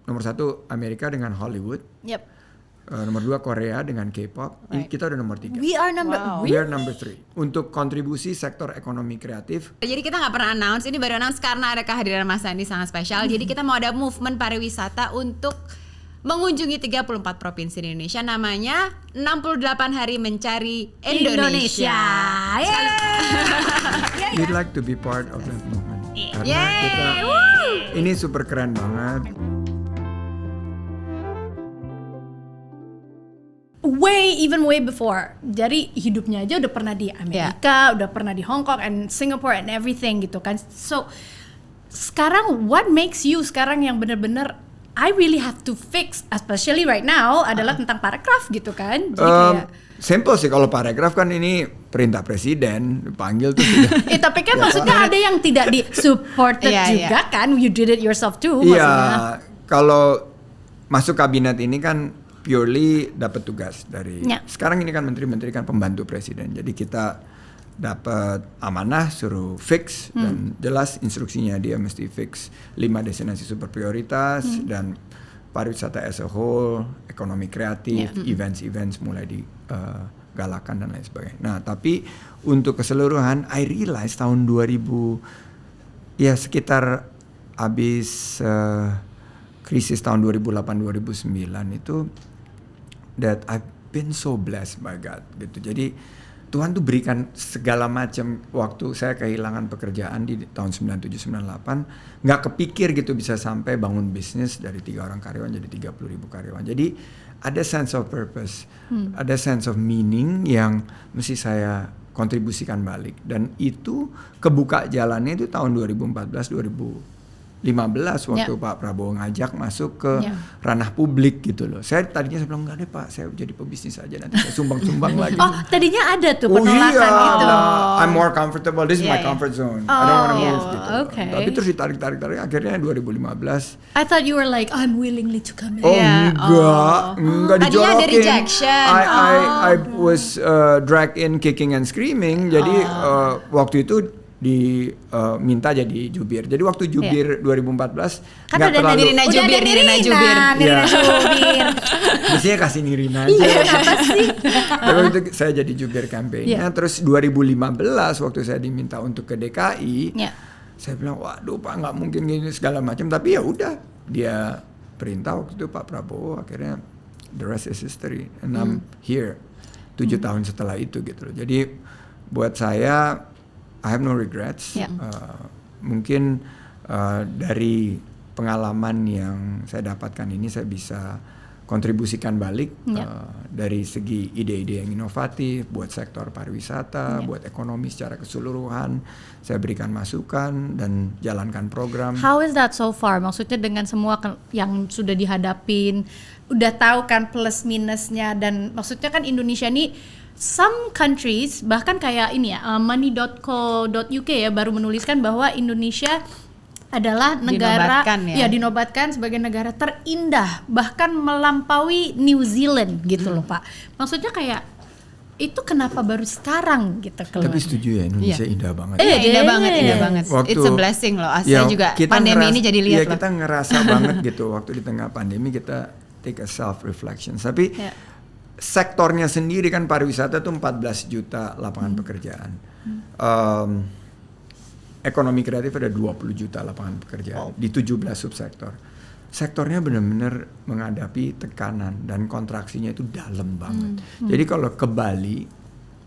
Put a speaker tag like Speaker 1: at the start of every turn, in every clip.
Speaker 1: nomor 1 Amerika dengan Hollywood.
Speaker 2: Yep.
Speaker 1: Nomor 2 Korea dengan K-pop.
Speaker 2: Right.
Speaker 1: Kita udah nomor 3.
Speaker 2: We are
Speaker 1: number 3 untuk kontribusi sektor ekonomi kreatif.
Speaker 3: Jadi kita nggak pernah announce, ini baru announce karena ada kehadiran Mas Andi sangat spesial. Jadi kita mau ada movement pariwisata untuk mengunjungi 34 provinsi di Indonesia. Namanya 68 Hari Mencari Indonesia.
Speaker 1: We'd like to be part of that movement. Karena
Speaker 3: Yay!
Speaker 1: kita ini super keren banget.
Speaker 2: Way before. Jadi hidupnya aja udah pernah di Amerika, udah pernah di Hong Kong and Singapore and everything gitu kan. So sekarang what makes you sekarang yang bener-bener I really have to fix, especially right now adalah tentang paragraf gitu kan. Jadi kayak
Speaker 1: simple sih kalau paragraf kan ini perintah presiden, panggil tuh sudah.
Speaker 2: tapi kan maksudnya ada yang tidak di supported juga kan. You did it yourself too maksudnya.
Speaker 1: Iya, kalau masuk kabinet ini kan purely dapat tugas dari sekarang ini kan menteri-menteri kan pembantu presiden. Jadi kita dapat amanah suruh fix dan jelas instruksinya dia mesti fix 5 destinasi super prioritas dan pariwisata as a whole, ekonomi kreatif, events mulai digalakan dan lain sebagainya. Nah, tapi untuk keseluruhan I realize tahun 2000 ya sekitar habis krisis tahun 2008-2009 itu that I've been so blessed by God gitu. Jadi Tuhan tuh berikan segala macam. Waktu saya kehilangan pekerjaan di tahun 97-98 nggak kepikir gitu bisa sampai bangun bisnis dari 3 orang karyawan jadi 30.000 karyawan. Jadi ada sense of purpose, ada sense of meaning yang mesti saya kontribusikan balik. Dan itu kebuka jalannya itu tahun 2014-2015 waktu Pak Prabowo ngajak masuk ke ranah publik gitu loh. Saya tadinya saya bilang enggak deh Pak, saya jadi pebisnis aja nanti saya sumbang-sumbang lagi.
Speaker 2: Oh, tadinya ada tuh penolakan gitu.
Speaker 1: I'm more comfortable. This is my comfort zone. I don't want to move gitu.
Speaker 2: Okay.
Speaker 1: Tapi terus ditarik akhirnya 2015.
Speaker 2: I thought you were like I'm willingly to come in.
Speaker 1: Oh enggak dijorokin.
Speaker 3: Tadinya ada rejection.
Speaker 1: I was dragged in kicking and screaming. Jadi waktu itu diminta jadi jubir. Jadi waktu jubir 2014
Speaker 2: kan
Speaker 1: nggak terlalu.
Speaker 3: Nirina jubir.
Speaker 1: Biasanya kasih Nirina aja.
Speaker 2: Kenapa sih?
Speaker 1: Tapi waktu itu saya jadi jubir kampanye. Terus 2015 waktu saya diminta untuk ke DKI, saya bilang waduh Pak nggak mungkin gini segala macam. Tapi ya udah dia perintah waktu itu Pak Prabowo, akhirnya the rest is history. And I'm here 7 tahun setelah itu gitu loh. Jadi buat saya I have no regrets. Mungkin dari pengalaman yang saya dapatkan ini saya bisa kontribusikan balik dari segi ide-ide yang inovatif buat sektor pariwisata, buat ekonomi secara keseluruhan. Saya berikan masukan dan jalankan program.
Speaker 2: How is that so far? Maksudnya dengan semua yang sudah dihadapin, udah tahu kan plus minusnya, dan maksudnya kan Indonesia ini some countries bahkan kayak ini ya money.co.uk ya baru menuliskan bahwa Indonesia adalah negara dinobatkan sebagai negara terindah, bahkan melampaui New Zealand gitu loh Pak. Maksudnya kayak itu kenapa baru sekarang gitu keluar?
Speaker 1: Tapi setuju ya Indonesia indah banget.
Speaker 3: Indah banget. It's a blessing loh. Saya juga pandemi ini jadi lihat loh.
Speaker 1: Kita ngerasa banget gitu waktu di tengah pandemi kita take a self reflection. Tapi sektornya sendiri kan pariwisata tuh 14 juta lapangan pekerjaan. Ekonomi kreatif ada 20 juta lapangan pekerjaan di 17 subsektor. Sektornya benar-benar menghadapi tekanan dan kontraksinya itu dalam banget. Jadi kalau ke Bali,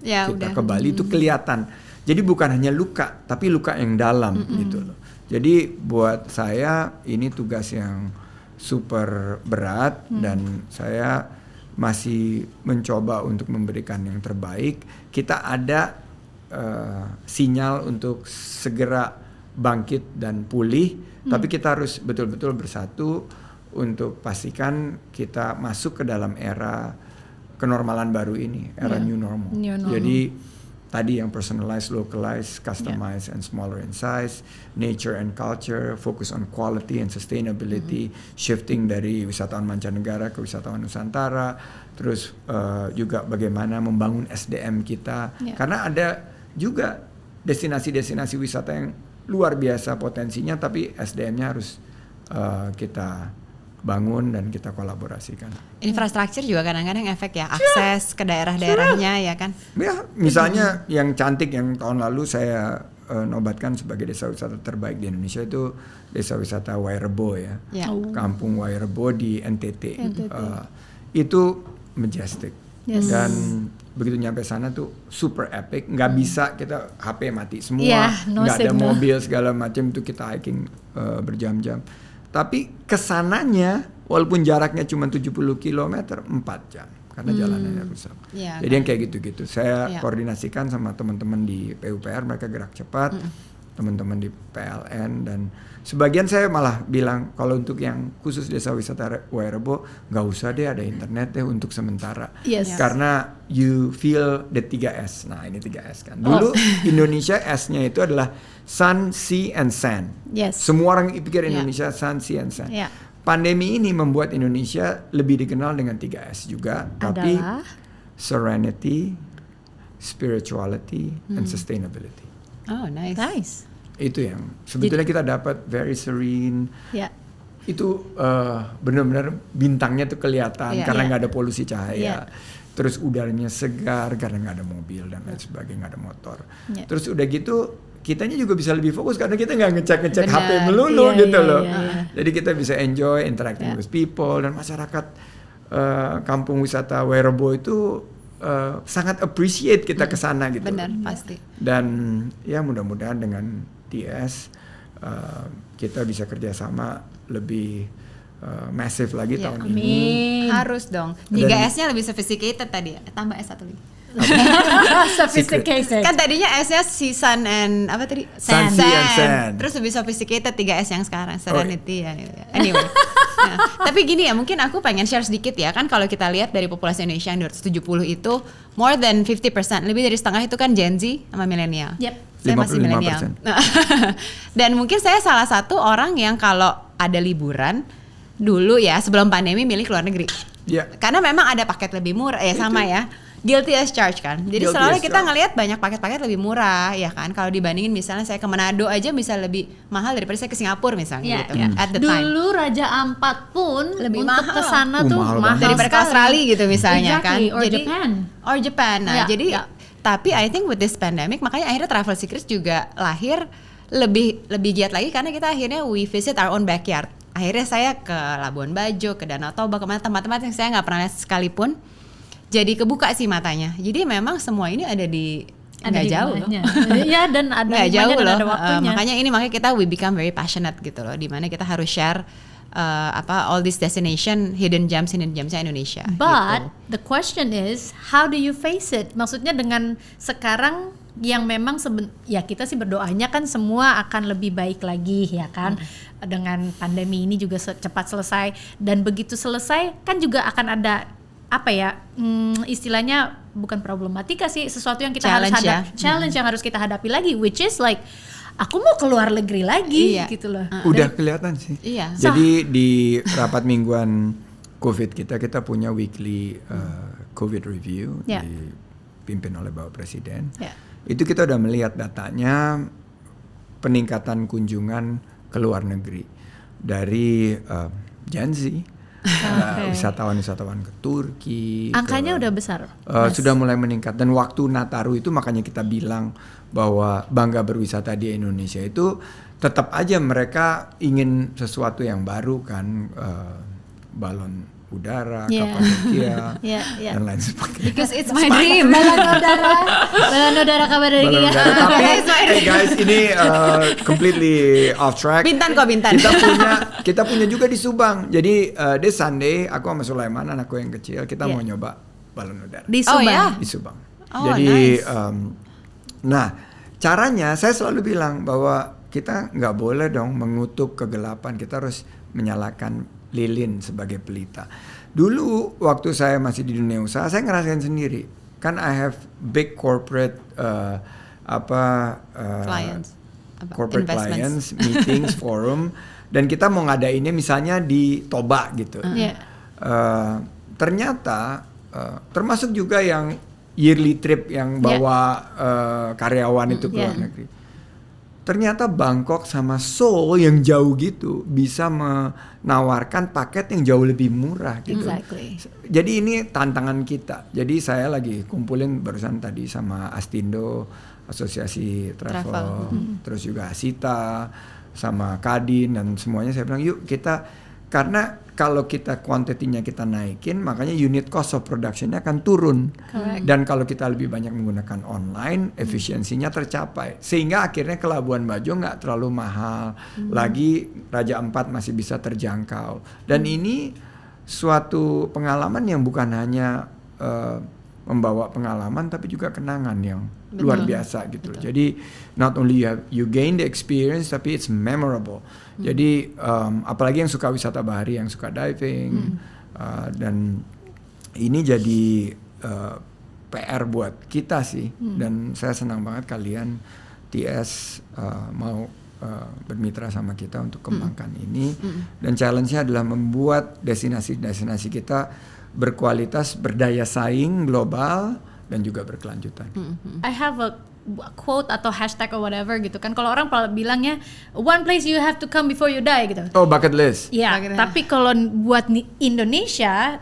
Speaker 1: ke Bali itu kelihatan. Jadi bukan hanya luka, tapi luka yang dalam gitu loh. Jadi buat saya ini tugas yang super berat dan saya masih mencoba untuk memberikan yang terbaik. Kita ada sinyal untuk segera bangkit dan pulih, tapi kita harus betul-betul bersatu untuk pastikan kita masuk ke dalam era kenormalan baru ini, era new normal. Jadi tadi yang personalized, localized, customized, and smaller in size, nature and culture, focus on quality and sustainability, shifting dari wisatawan mancanegara ke wisatawan Nusantara, terus juga bagaimana membangun SDM kita, karena ada juga destinasi-destinasi wisata yang luar biasa potensinya, tapi SDM-nya harus kita bangun dan kita kolaborasikan.
Speaker 3: Infrastruktur juga kadang-kadang efek ya, akses ke daerah-daerahnya ya kan.
Speaker 1: Ya, misalnya yang cantik yang tahun lalu saya nobatkan sebagai desa wisata terbaik di Indonesia itu desa wisata Wairebo ya. Kampung Wairebo di NTT. Itu majestic. Dan begitu nyampe sana tuh super epic, nggak bisa kita HP mati semua, nggak ada mobil segala macam, itu kita hiking berjam-jam. Tapi kesananya walaupun jaraknya cuma 70 km 4 jam karena jalanannya rusak. Jadi yang kayak gitu-gitu saya koordinasikan sama teman-teman di PUPR, mereka gerak cepat, teman-teman di PLN, dan sebagian saya malah bilang kalau untuk yang khusus desa wisata Wairebo nggak usah deh ada internet deh untuk sementara, karena you feel the 3S. Nah ini 3S kan. Dulu Indonesia S-nya itu adalah sun, sea, and sand. Semua orang pikir Indonesia sun, sea, and sand. Pandemi ini membuat Indonesia lebih dikenal dengan 3S juga, tapi serenity, spirituality, and sustainability.
Speaker 3: Oh nice.
Speaker 1: Itu yang sebetulnya kita dapat, very serene. Itu benar-benar bintangnya tuh kelihatan karena nggak ada polusi cahaya. Terus udaranya segar karena nggak ada mobil dan lain sebagainya, nggak ada motor. Terus udah gitu kitanya juga bisa lebih fokus karena kita nggak ngecek HP melulu gitu loh. Jadi kita bisa enjoy interacting with people, dan masyarakat kampung wisata Wairebo itu sangat appreciate kita kesana gitu.
Speaker 3: Benar, pasti.
Speaker 1: Dan ya mudah-mudahan dengan DS kita bisa kerjasama lebih massive lagi tahun ini.
Speaker 3: Harus dong. 3S-nya lebih sophisticated tadi. Tambah S satu lagi.
Speaker 2: Sophisticated.
Speaker 3: Kan tadinya S-nya si sun and apa tadi?
Speaker 1: Sand.
Speaker 3: Terus lebih sophisticated 3S yang sekarang, serenity ya. Anyway. Tapi gini ya, mungkin aku pengen share sedikit ya, kan kalau kita lihat dari populasi Indonesia yang 270 itu more than 50%, lebih dari setengah itu kan Gen Z sama milenial. Saya masih milenial. Dan mungkin saya salah satu orang yang kalau ada liburan dulu ya sebelum pandemi milih keluar negeri. Karena memang ada paket lebih murah sama ya. Guilty as charged kan. Jadi selalu kita ngelihat banyak paket-paket lebih murah ya kan. Kalau dibandingin misalnya saya ke Manado aja bisa lebih mahal daripada saya ke Singapura misalnya gitu. At the time.
Speaker 2: Dulu Raja Ampat pun
Speaker 3: lebih
Speaker 2: untuk
Speaker 3: mahal.
Speaker 2: kesana tuh mahal
Speaker 3: daripada ke Australia gitu misalnya kan.
Speaker 2: Or Japan.
Speaker 3: Nah, jadi tapi I think with this pandemic makanya akhirnya Travel Secrets juga lahir lebih giat lagi karena kita akhirnya we visit our own backyard. Akhirnya saya ke Labuan Bajo, ke Danau Toba, kemana tempat-tempat yang saya nggak pernah lihat sekalipun. Jadi kebuka sih matanya. Jadi memang semua ini ada nggak jauh loh.
Speaker 2: Iya, dan ada
Speaker 3: nggak jauh loh.
Speaker 2: Ada waktunya.
Speaker 3: Makanya kita we become very passionate gitu loh. Dimana kita harus share all this destination hidden gems Indonesia.
Speaker 2: But
Speaker 3: gitu.
Speaker 2: The question is how do you face it? Maksudnya dengan sekarang yang memang ya kita sih berdoanya kan semua akan lebih baik lagi ya kan, dengan pandemi ini juga cepat selesai, dan begitu selesai kan juga akan ada apa ya istilahnya bukan problematika sih, sesuatu yang kita
Speaker 3: challenge
Speaker 2: harus hadapi, challenge yang harus kita hadapi lagi, which is like aku mau keluar negeri lagi gitu loh.
Speaker 1: Udah kelihatan sih. Jadi di rapat mingguan COVID kita punya weekly COVID review dipimpin oleh Bapak Presiden. Itu kita udah melihat datanya peningkatan kunjungan ke luar negeri dari Gen Z. Wisatawan ke Turki.
Speaker 2: Angkanya udah besar.
Speaker 1: Sudah mulai meningkat, dan waktu Nataru itu makanya kita bilang bahwa bangga berwisata di Indonesia itu tetap aja mereka ingin sesuatu yang baru kan, balon udara, Kapadokia, dan lain sebagainya.
Speaker 3: Because it's my dream.
Speaker 2: Balon udara Kapadokia.
Speaker 1: Tapi hey guys, ini completely off track.
Speaker 3: Bintan.
Speaker 1: Kita punya juga di Subang. Jadi this Sunday aku sama Sulaiman, anakku yang kecil, kita mau nyoba balon udara.
Speaker 2: Di Subang.
Speaker 1: Di Subang. Jadi nah caranya saya selalu bilang bahwa kita nggak boleh dong mengutuk kegelapan. Kita harus menyalakan lilin sebagai pelita. Dulu waktu saya masih di dunia usaha, saya ngerasain sendiri. Kan I have big corporate
Speaker 3: clients,
Speaker 1: corporate clients, meetings, forum, dan kita mau ngadainnya misalnya di Toba gitu. Ternyata termasuk juga yang yearly trip yang bawa karyawan itu ke luar negeri. ternyata Bangkok sama Seoul yang jauh gitu bisa menawarkan paket yang jauh lebih murah gitu.
Speaker 2: Exactly.
Speaker 1: Jadi ini tantangan kita. Jadi saya lagi kumpulin barusan tadi sama Astindo, Asosiasi Travel. Terus juga Asita, sama Kadin dan semuanya saya bilang yuk kita, karena kalau kita kuantitinya kita naikin, makanya unit cost of productionnya akan turun.
Speaker 2: Correct.
Speaker 1: Dan kalau kita lebih banyak menggunakan online, efisiensinya tercapai. Sehingga akhirnya ke Labuan Bajo nggak terlalu mahal. Lagi Raja Ampat masih bisa terjangkau. Dan ini suatu pengalaman yang bukan hanya membawa pengalaman, tapi juga kenangan yang luar biasa gitu. Jadi not only you gain the experience, tapi it's memorable. Jadi apalagi yang suka wisata bahari, yang suka diving, dan ini jadi PR buat kita sih. Dan saya senang banget kalian TS mau bermitra sama kita untuk kembangkan ini. Dan challenge-nya adalah membuat destinasi-destinasi kita berkualitas, berdaya saing global, dan juga berkelanjutan.
Speaker 2: I have a quote atau hashtag or whatever gitu kan. Kalau orang bilangnya one place you have to come before you die gitu.
Speaker 1: Oh, bucket list.
Speaker 2: Ya,
Speaker 3: Bucket list.
Speaker 2: tapi kalau buat Indonesia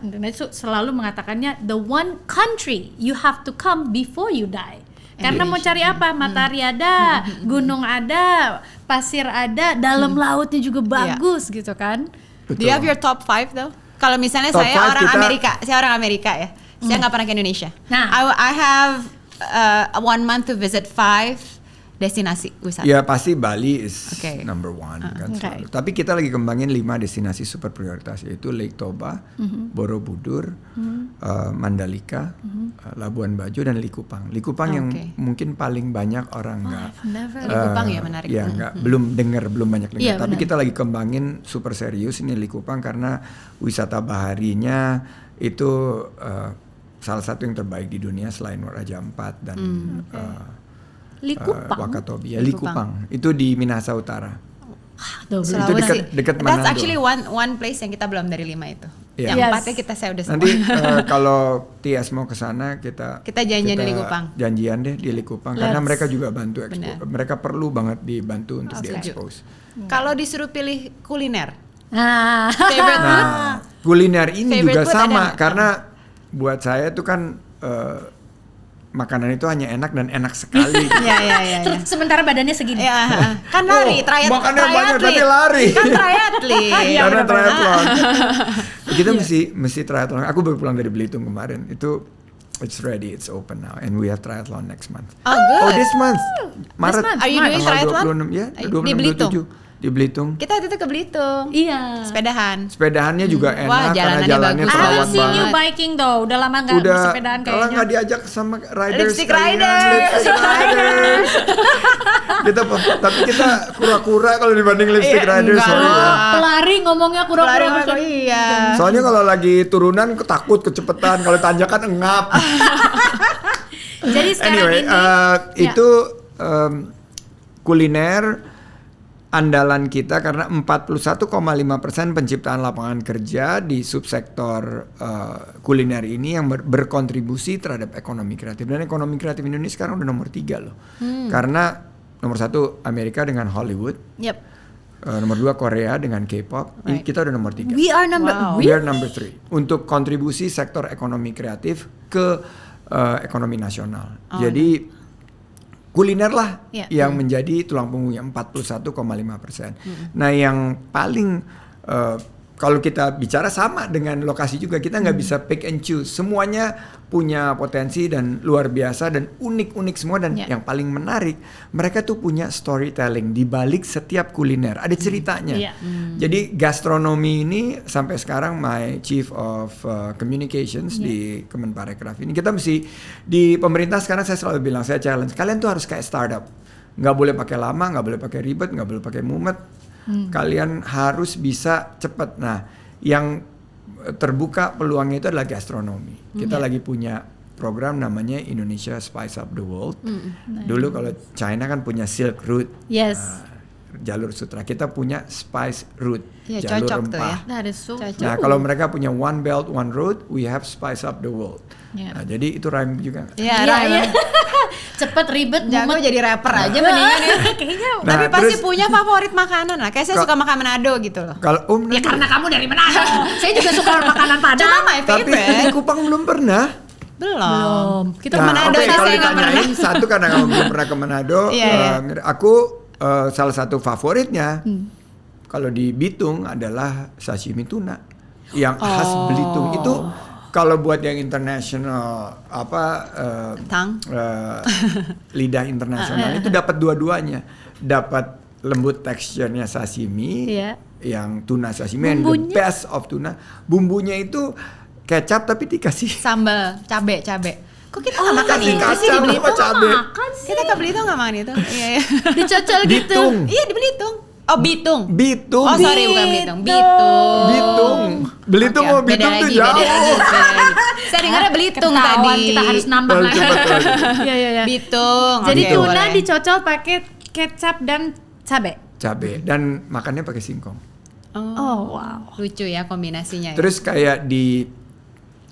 Speaker 2: selalu mengatakannya the one country you have to come before you die. Karena mau cari apa? Matahari ada, gunung ada, pasir ada, dalam lautnya juga bagus gitu kan.
Speaker 3: Do you have your top 5 though? Kalau misalnya
Speaker 1: Top
Speaker 3: saya
Speaker 1: 5
Speaker 3: orang
Speaker 1: kita-
Speaker 3: Amerika ya. Saya nggak pernah ke Indonesia.
Speaker 2: Nah.
Speaker 3: I have 1 month to visit 5 destinasi wisata.
Speaker 1: Ya pasti Bali is
Speaker 3: Okay.
Speaker 1: number one kan
Speaker 2: Okay.
Speaker 1: selalu. Tapi kita lagi kembangin 5 destinasi super prioritas, yaitu Lake Toba, Borobudur, Mandalika, Labuan Bajo, dan Likupang. Likupang yang
Speaker 3: Okay.
Speaker 1: mungkin paling banyak orang nggak
Speaker 2: Never.
Speaker 3: Likupang ya menarik.
Speaker 1: ya nggak belum banyak dengar.
Speaker 2: Iya,
Speaker 1: Tapi
Speaker 2: benar.
Speaker 1: kita lagi kembangin super serius ini Likupang karena wisata baharinya itu salah satu yang terbaik di dunia selain Raja Ampat dan
Speaker 2: Likupang.
Speaker 1: Wakatobi. Ya, Likupang. Itu di Minahasa Utara.
Speaker 2: Double.
Speaker 1: Itu dekat
Speaker 3: That's
Speaker 1: Manado.
Speaker 3: actually one place yang kita belum dari 5 itu.
Speaker 1: Iya.
Speaker 3: Yang
Speaker 2: Yes.
Speaker 3: 4-nya saya udah semua.
Speaker 1: Nanti kalau Tias mau ke sana kita
Speaker 3: janjian di Likupang.
Speaker 1: Janjian deh di Likupang karena mereka juga bantu
Speaker 3: Benar.
Speaker 1: ekspos. Mereka perlu banget dibantu untuk diekspos.
Speaker 3: Kalau disuruh pilih kuliner,
Speaker 2: Nah,
Speaker 3: favorite food?
Speaker 1: Nah, kuliner ini
Speaker 3: Favorite
Speaker 1: juga
Speaker 3: food ada
Speaker 1: sama
Speaker 3: nggak?
Speaker 1: karena buat saya itu kan makanan itu hanya enak dan enak sekali.
Speaker 3: Iya.
Speaker 2: terus sementara badannya segini.
Speaker 3: Ya, kan lari,
Speaker 1: makannya banyak tapi lari.
Speaker 3: Kan triathlete.
Speaker 1: Karena triathlon. Kita mesti triathlon. Aku baru pulang dari Belitung kemarin. Itu it's ready, it's open now, and we have triathlon next month.
Speaker 3: Oh, good.
Speaker 1: Oh, this month. Maret.
Speaker 2: month.
Speaker 3: Are you doing
Speaker 1: Tanggal
Speaker 3: triathlon?
Speaker 1: 26, ya,
Speaker 3: Di
Speaker 1: 26,
Speaker 3: Belitung?
Speaker 1: 27 di Belitung.
Speaker 3: Kita waktu itu ke Belitung.
Speaker 2: Iya.
Speaker 3: Sepedahan.
Speaker 1: Sepedahannya juga enak
Speaker 3: Wah,
Speaker 1: karena
Speaker 3: jalanannya
Speaker 1: jalannya
Speaker 3: bagus.
Speaker 2: I
Speaker 1: terawat
Speaker 2: haven't seen you
Speaker 1: banget.
Speaker 2: biking though. Udah lama nggak
Speaker 1: Udah
Speaker 2: bersepedaan
Speaker 1: kalau
Speaker 2: kayaknya.
Speaker 1: nggak diajak sama riders
Speaker 3: Lipstick
Speaker 1: sekalian,
Speaker 3: riders.
Speaker 1: lipstick riders. Tapi kita kura-kura kalau dibanding lipstick
Speaker 3: Iya,
Speaker 1: riders.
Speaker 3: enggak.
Speaker 1: sorry ya.
Speaker 2: Pelari ngomongnya
Speaker 3: Pelari
Speaker 2: kura-kura.
Speaker 3: iya.
Speaker 1: Soalnya kalau lagi turunan takut kecepetan, kalau tanjakan engap.
Speaker 2: Jadi sekarang
Speaker 1: Anyway,
Speaker 2: ini
Speaker 1: itu kuliner andalan kita karena 41,5% penciptaan lapangan kerja di subsektor kuliner ini yang berkontribusi terhadap ekonomi kreatif, dan ekonomi kreatif Indonesia sekarang udah nomor 3 loh. Karena nomor 1 Amerika dengan Hollywood,
Speaker 2: Yep.
Speaker 1: nomor 2 Korea dengan K-pop,
Speaker 3: Right.
Speaker 1: kita udah nomor 3.
Speaker 2: We are number
Speaker 3: Wow.
Speaker 1: We are number 3 untuk kontribusi sektor ekonomi kreatif ke ekonomi nasional. Jadi kuliner lah
Speaker 2: Yeah.
Speaker 1: yang menjadi tulang punggungnya 41,5%. Nah, yang paling kalau kita bicara sama dengan lokasi juga, kita nggak bisa pick and choose. Semuanya punya potensi dan luar biasa dan unik-unik semua, dan
Speaker 2: Yeah.
Speaker 1: yang paling menarik mereka tuh punya storytelling di balik setiap kuliner, ada ceritanya.
Speaker 2: Yeah.
Speaker 1: Jadi gastronomi ini sampai sekarang my chief of communications di Kemenparekraf ini, kita mesti di pemerintah sekarang saya selalu bilang, saya challenge kalian tuh harus kayak startup, nggak boleh pakai lama, nggak boleh pakai ribet, nggak boleh pakai mumet. Kalian harus bisa cepat. Nah, yang terbuka peluangnya itu adalah gastronomi. Kita lagi punya program namanya Indonesia Spice Up the World. Dulu kalau China kan punya Silk Route.
Speaker 2: Yes.
Speaker 1: jalur sutra. Kita punya spice route,
Speaker 3: Ya,
Speaker 1: jalur
Speaker 3: cocok tuh
Speaker 1: rempah.
Speaker 3: ya.
Speaker 2: That is so
Speaker 3: Cocok.
Speaker 1: Nah, kalau mereka punya one belt, one road, we have spice up the world.
Speaker 2: Yeah.
Speaker 1: Nah, jadi itu rhyme juga.
Speaker 3: Iya,
Speaker 2: Iya,
Speaker 3: Rai.
Speaker 2: iya. Cepet, ribet,
Speaker 3: Jago
Speaker 2: mumet.
Speaker 3: jadi rapper aja mendingan ya.
Speaker 2: Kayaknya
Speaker 1: Nah,
Speaker 3: Tapi pasti
Speaker 1: terus-
Speaker 3: punya favorit makanan lah. Kayak saya suka makan Manado gitu loh.
Speaker 1: Kalau
Speaker 2: ya karena kamu dari Manado. Saya juga suka makanan Padang.
Speaker 3: Cuma my
Speaker 1: tapi di
Speaker 3: favorite.
Speaker 1: Kupang belum pernah.
Speaker 3: Belum.
Speaker 2: Kita
Speaker 1: Nah,
Speaker 3: Manado
Speaker 1: oke,
Speaker 3: sih
Speaker 1: kalau
Speaker 3: saya nggak pernah.
Speaker 1: ditanyain satu karena kamu belum pernah ke Manado,
Speaker 3: Iya, iya.
Speaker 1: aku salah satu favoritnya kalau di Bitung adalah sashimi tuna yang khas Belitung itu. Kalau buat yang international
Speaker 3: Tang.
Speaker 1: lidah internasional itu dapat dua-duanya, dapat lembut teksturnya sashimi,
Speaker 2: Iya.
Speaker 1: yang tuna sashimi, yang the
Speaker 2: Bumbunya?
Speaker 1: best of tuna. Bumbunya itu kecap tapi dikasih
Speaker 3: Sambal, cabe. Kok kita nggak makan
Speaker 1: kasih
Speaker 3: itu sih di
Speaker 1: kacang
Speaker 3: Belitung?
Speaker 1: sama cabe.
Speaker 2: Makan sih.
Speaker 3: Kita ke Belitung nggak makan itu? Iya, iya.
Speaker 2: Dicocol gitu.
Speaker 1: Bitung.
Speaker 3: Iya di Belitung. Oh Bitung.
Speaker 1: Bitung.
Speaker 3: Oh sorry bukan Belitung.
Speaker 1: Bitung. Belitung
Speaker 3: Oke,
Speaker 1: mau Bitung
Speaker 3: beda
Speaker 1: tuh
Speaker 3: lagi,
Speaker 1: jauh.
Speaker 3: beda lagi. Saya dengarnya Belitung
Speaker 2: Ketahuan,
Speaker 3: tadi.
Speaker 2: kita harus nambah
Speaker 1: Oh,
Speaker 2: lagi.
Speaker 1: cepet lagi.
Speaker 2: Iya, iya, iya.
Speaker 3: Bitung.
Speaker 2: Jadi
Speaker 3: Oke,
Speaker 2: tuna
Speaker 3: boleh.
Speaker 2: dicocol pakai kecap dan cabe.
Speaker 1: Cabe dan makannya pakai singkong.
Speaker 2: Oh, wow.
Speaker 3: Lucu ya kombinasinya. Ya.
Speaker 1: Terus kayak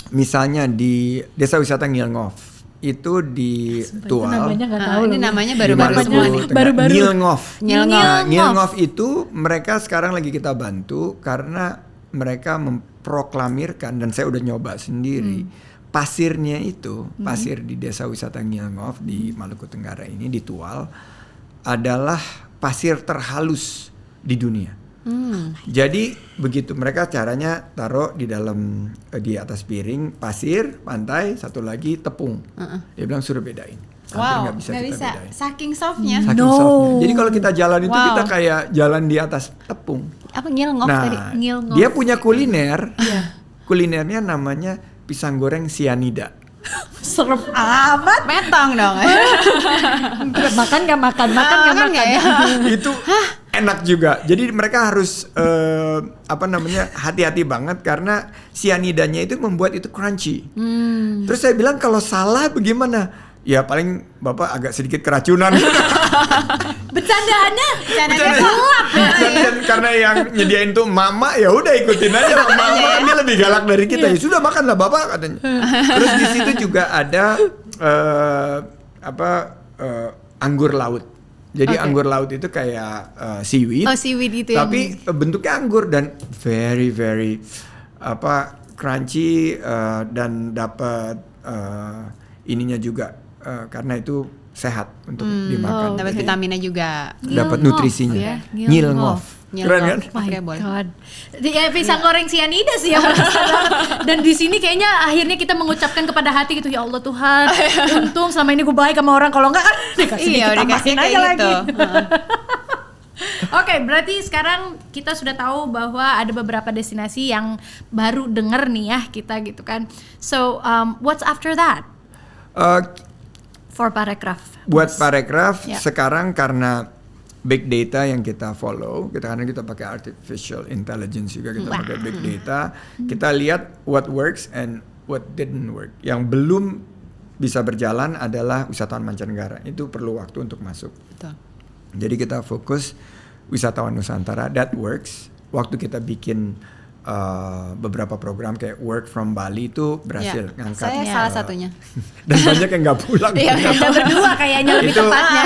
Speaker 1: misalnya di Desa Wisata Ngilngof itu di Tual.
Speaker 2: Namanya nggak
Speaker 3: Ah,
Speaker 2: tahu
Speaker 3: ini
Speaker 2: loh.
Speaker 3: namanya
Speaker 1: di
Speaker 3: baru-baru
Speaker 1: Maluku
Speaker 3: semua nih.
Speaker 1: Tengah.
Speaker 2: Baru-baru.
Speaker 1: Ngilngof.
Speaker 3: Ngilngof.
Speaker 1: Nah, Ngilngof itu mereka sekarang lagi kita bantu karena mereka memproklamirkan dan saya udah nyoba sendiri. Pasirnya itu, pasir di Desa Wisata Ngilngof di Maluku Tenggara ini di Tual adalah pasir terhalus di dunia. Jadi begitu mereka caranya taruh di dalam di atas piring pasir pantai, satu lagi tepung. Dia bilang suruh bedain. Hampir
Speaker 3: Wow,
Speaker 1: nggak bisa
Speaker 3: nggak
Speaker 1: kita
Speaker 3: bisa.
Speaker 1: bedain.
Speaker 3: Saking softnya.
Speaker 1: Saking
Speaker 2: No.
Speaker 1: softnya. Jadi kalau kita jalan itu
Speaker 3: Wow.
Speaker 1: kita kayak jalan di atas tepung.
Speaker 3: Apa ngilngof tadi?
Speaker 1: Nah,
Speaker 2: Ngilngof.
Speaker 1: dia punya kuliner. Kulinernya namanya pisang goreng sianida.
Speaker 2: Serem amat.
Speaker 3: Metong dong.
Speaker 2: Makan nggak makan, makan nggak makan.
Speaker 3: nggak ya?
Speaker 1: Itu enak juga. Jadi mereka harus hati-hati banget karena sianidanya itu membuat itu crunchy. Terus saya bilang kalau salah bagaimana? Ya paling Bapak agak sedikit keracunan.
Speaker 2: Bercandaannya
Speaker 3: Bercandanya gelap ya.
Speaker 1: Dan karena yang nyediain tuh mama, ya udah ikutin aja. Mama kan dia lebih galak dari kita. Ya sudah makanlah Bapak katanya. Terus di situ juga ada anggur laut. Jadi anggur laut itu kayak seaweed.
Speaker 3: Oh seaweed itu ya.
Speaker 1: Tapi bentuknya anggur dan very very crunchy dan dapat ininya juga karena itu sehat untuk dimakan.
Speaker 3: Dapat
Speaker 1: Jadi,
Speaker 3: vitaminnya juga.
Speaker 1: dapat
Speaker 2: Ngilngof,
Speaker 1: nutrisinya.
Speaker 2: ya.
Speaker 1: Ngilngof. Keren kan?
Speaker 2: Oh my
Speaker 3: Oke, boleh.
Speaker 2: God. Ya, pisang goreng sianida sih ya. Dan di sini kayaknya akhirnya kita mengucapkan kepada hati gitu, ya Allah Tuhan, untung selama ini gue baik sama orang, kalau enggak kan dikasih
Speaker 3: Iya,
Speaker 2: dikit,
Speaker 3: dikasih
Speaker 2: tambahin
Speaker 3: kayak
Speaker 2: aja lagi.
Speaker 3: gitu.
Speaker 2: Oke, berarti sekarang kita sudah tahu bahwa ada beberapa destinasi yang baru denger nih ya kita gitu kan. So, what's after that for Parekraf?
Speaker 1: Buat Parekraf
Speaker 2: Ya.
Speaker 1: sekarang karena big data yang kita follow, karena kita pakai artificial intelligence juga, kita pakai big data, kita lihat what works and what didn't work. Yang belum bisa berjalan adalah wisatawan mancanegara. Itu perlu waktu untuk masuk.
Speaker 3: Betul.
Speaker 1: Jadi kita fokus wisatawan Nusantara, that works. Waktu kita bikin beberapa program kayak Work from Bali itu berhasil
Speaker 3: Ya,
Speaker 1: ngangkat.
Speaker 3: saya salah satunya.
Speaker 1: Dan banyak yang nggak pulang.
Speaker 3: Iya,
Speaker 2: Kita berdua kayaknya lebih
Speaker 1: Itu
Speaker 2: tepatnya.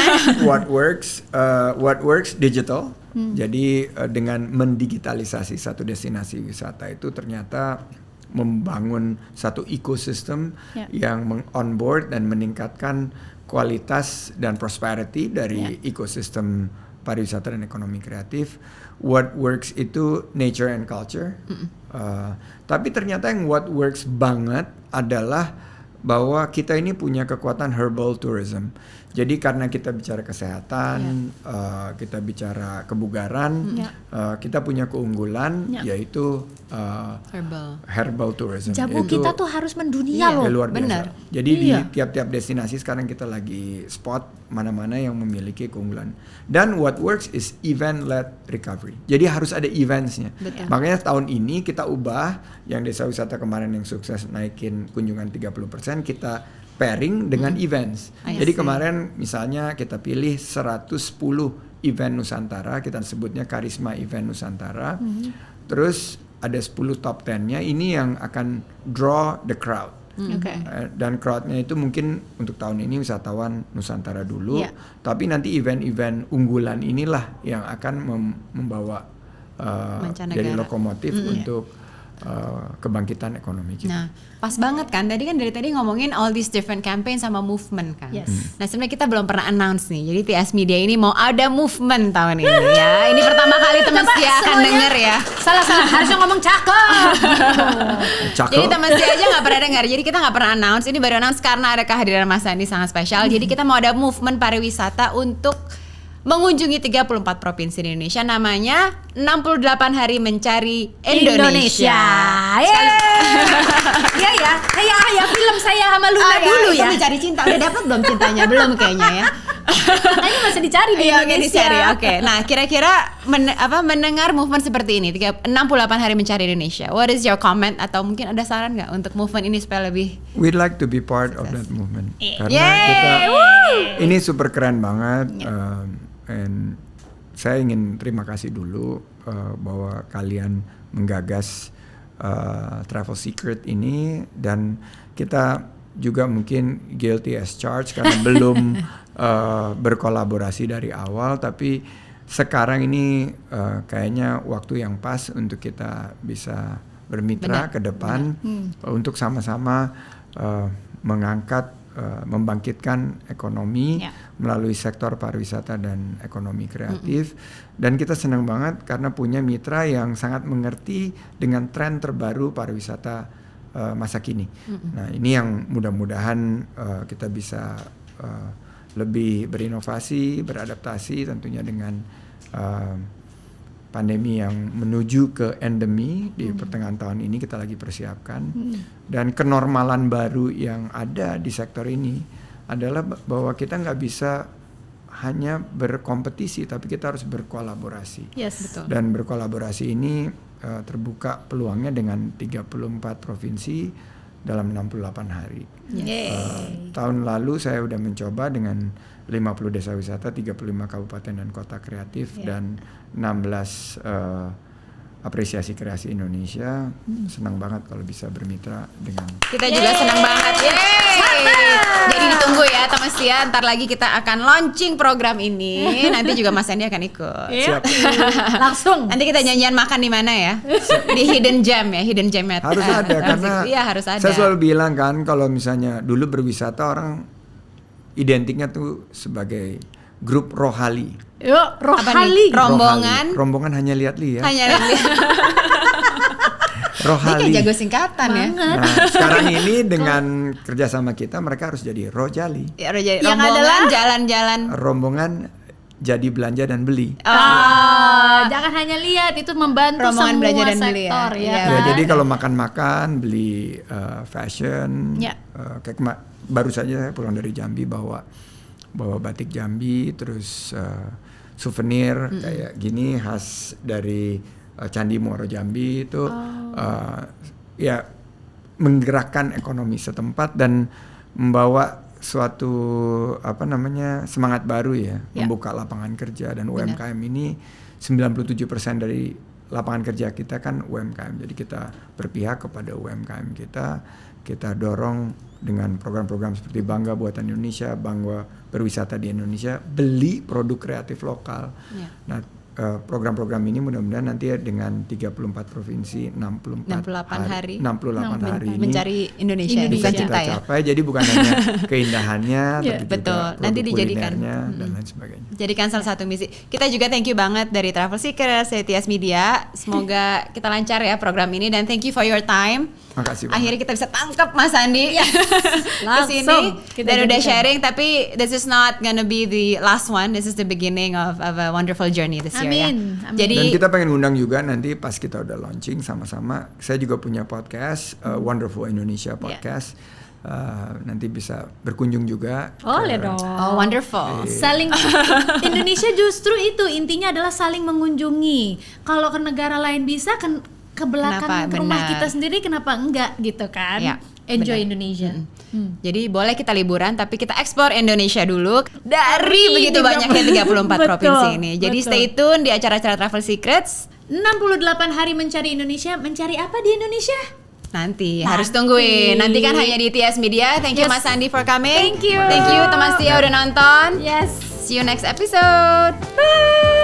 Speaker 1: what works digital. Jadi dengan mendigitalisasi satu destinasi wisata itu ternyata membangun satu ekosistem
Speaker 2: Ya.
Speaker 1: yang meng-onboard dan meningkatkan kualitas dan prosperity dari ekosistem pariwisata dan ekonomi kreatif. What works itu nature and culture. Tapi ternyata yang what works banget adalah bahwa kita ini punya kekuatan herbal tourism. Jadi karena kita bicara kesehatan, kita bicara kebugaran, kita punya keunggulan yaitu herbal tourism.
Speaker 2: Jamu
Speaker 1: Itu
Speaker 2: kita tuh harus mendunia loh.
Speaker 1: luar biasa.
Speaker 3: benar.
Speaker 1: Jadi
Speaker 2: Iya.
Speaker 1: di tiap-tiap destinasi sekarang kita lagi spot mana-mana yang memiliki keunggulan. Dan what works is event-led recovery. Jadi harus ada eventsnya.
Speaker 3: Betul.
Speaker 1: Makanya tahun ini kita ubah yang desa wisata kemarin yang sukses naikin kunjungan 30%, kita pairing dengan events.
Speaker 3: I
Speaker 1: Jadi
Speaker 3: see.
Speaker 1: kemarin misalnya kita pilih 110 event Nusantara, kita sebutnya Karisma Event Nusantara. Terus ada 10 top 10-nya, ini yang akan draw the crowd. Dan crowdnya itu mungkin untuk tahun ini wisatawan Nusantara dulu, tapi nanti event-event unggulan inilah yang akan membawa jadi lokomotif untuk kebangkitan ekonomi kita.
Speaker 3: Nah, pas banget kan. Tadi kan dari tadi ngomongin all these different campaign sama movement kan. Nah, sebenarnya kita belum pernah announce nih. Jadi TS Media ini mau ada movement tahun ini ya. Ini pertama kali teman setia akan denger ya.
Speaker 2: Salah, harusnya ngomong cakep.
Speaker 3: Jadi teman setia aja nggak pernah dengar. Jadi kita nggak pernah announce. Ini baru announce karena ada kehadiran Mas Sandi sangat spesial. Jadi kita mau ada movement pariwisata untuk mengunjungi 34 provinsi di Indonesia, namanya 68 hari mencari Indonesia.
Speaker 2: Iya ya, kayak film saya sama Luna dulu ya.
Speaker 3: Mencari cinta, udah dapat belum cintanya? Belum kayaknya ya.
Speaker 2: Makanya masih dicari di Indonesia.
Speaker 3: Oke. Nah, kira-kira mendengar movement seperti ini, 68 hari mencari Indonesia. What is your comment, atau mungkin ada saran nggak untuk movement ini supaya lebih?
Speaker 1: We'd like to be part of that movement. Karena kita ini super keren banget. And saya ingin terima kasih dulu bahwa kalian menggagas Travel Secret ini, dan kita juga mungkin guilty as charged karena belum berkolaborasi dari awal, tapi sekarang ini kayaknya waktu yang pas untuk kita bisa bermitra ke depan untuk sama-sama mengangkat membangkitkan ekonomi melalui sektor pariwisata dan ekonomi kreatif. Dan kita senang banget karena punya mitra yang sangat mengerti dengan tren terbaru pariwisata masa kini. Nah, ini yang mudah-mudahan kita bisa lebih berinovasi, beradaptasi tentunya dengan pandemi yang menuju ke endemi di pertengahan tahun ini kita lagi persiapkan. Dan kenormalan baru yang ada di sektor ini adalah bahwa kita nggak bisa hanya berkompetisi, tapi kita harus berkolaborasi.
Speaker 2: Betul.
Speaker 1: Dan berkolaborasi ini terbuka peluangnya dengan 34 provinsi dalam 68 hari. Tahun lalu saya udah mencoba dengan 50 desa wisata, 35 kabupaten dan kota kreatif, dan 16 apresiasi kreasi Indonesia. Senang banget kalau bisa bermitra dengan.
Speaker 3: Kita juga senang banget. Jadi ditunggu ya teman setia, ntar lagi kita akan launching program ini. Nanti juga Mas Sandi akan ikut.
Speaker 1: Siap.
Speaker 2: Langsung.
Speaker 3: Nanti kita janjian makan di mana ya? Di Hidden Gem ya, Hidden Gem.
Speaker 1: Harus ada karena
Speaker 3: harus ada.
Speaker 1: Saya selalu bilang kan, kalau misalnya dulu berwisata orang identiknya tuh sebagai grup rohali.
Speaker 2: Rohali.
Speaker 3: Rombongan
Speaker 1: hanya lihat-lihat.
Speaker 3: Ini
Speaker 1: Rohali.
Speaker 3: kayak jago singkatan ya.
Speaker 1: Nah, sekarang ini dengan kerjasama kita, mereka harus jadi Rojali.
Speaker 3: Ya, yang adalah jalan-jalan.
Speaker 1: Rombongan jadi belanja dan beli.
Speaker 2: Jangan hanya lihat, itu membantu
Speaker 3: rombongan
Speaker 2: semua
Speaker 3: belanja dan
Speaker 2: sektor
Speaker 3: beli
Speaker 2: ya.
Speaker 1: Ya, jadi kalau makan-makan, beli fashion. Kayak baru saja saya pulang dari Jambi bawa batik Jambi, terus souvenir kayak gini khas dari Candi Muaro Jambi itu. Ya, menggerakkan ekonomi setempat dan membawa suatu semangat baru ya, membuka lapangan kerja. Dan UMKM ini 97% dari lapangan kerja kita kan UMKM. Jadi kita berpihak kepada UMKM kita dorong dengan program-program seperti Bangga Buatan Indonesia, Bangga Berwisata di Indonesia, beli produk kreatif lokal. Nah, program-program ini mudah-mudahan nanti dengan 34 provinsi 68 hari ini
Speaker 3: mencari Indonesia
Speaker 1: bisa kita
Speaker 3: cinta
Speaker 1: capai. Jadi bukan hanya keindahannya tapi
Speaker 3: betul.
Speaker 1: juga
Speaker 3: Nanti dijadikan
Speaker 1: dan lain sebagainya.
Speaker 3: Jadikan salah satu misi. Kita juga thank you banget dari Travel Secret, TS Media. Semoga kita lancar ya program ini, dan thank you for your time.
Speaker 1: Makasih banget.
Speaker 3: Akhirnya kita bisa tangkap Mas Sandi kesini dan udah sharing. Tapi this is not gonna be the last one. This is the beginning of a wonderful journey this year.
Speaker 2: Amin.
Speaker 3: Jadi
Speaker 1: dan kita pengen undang juga nanti pas kita udah launching sama-sama. Saya juga punya podcast, Wonderful Indonesia Podcast. Nanti bisa berkunjung juga.
Speaker 2: Boleh dong.
Speaker 3: Oh, wonderful.
Speaker 2: Saling Indonesia justru itu intinya adalah saling mengunjungi. Kalau ke negara lain bisa kan ke belakang ke rumah kita sendiri, kenapa enggak gitu kan?
Speaker 3: Ya,
Speaker 2: Enjoy
Speaker 3: benar.
Speaker 2: Indonesia.
Speaker 3: Jadi boleh kita liburan tapi kita eksplor Indonesia dulu dari begitu banyaknya 34 provinsi ini. Jadi stay tune di acara-acara Travel Secrets.
Speaker 2: 68 hari mencari Indonesia. Mencari apa di Indonesia?
Speaker 3: Nanti harus tungguin. Nanti kan hanya di TS Media. Thank you Mas Andi for coming.
Speaker 2: Thank you.
Speaker 3: Thank you teman setia udah nonton.
Speaker 2: Yes.
Speaker 3: See you next episode. Bye.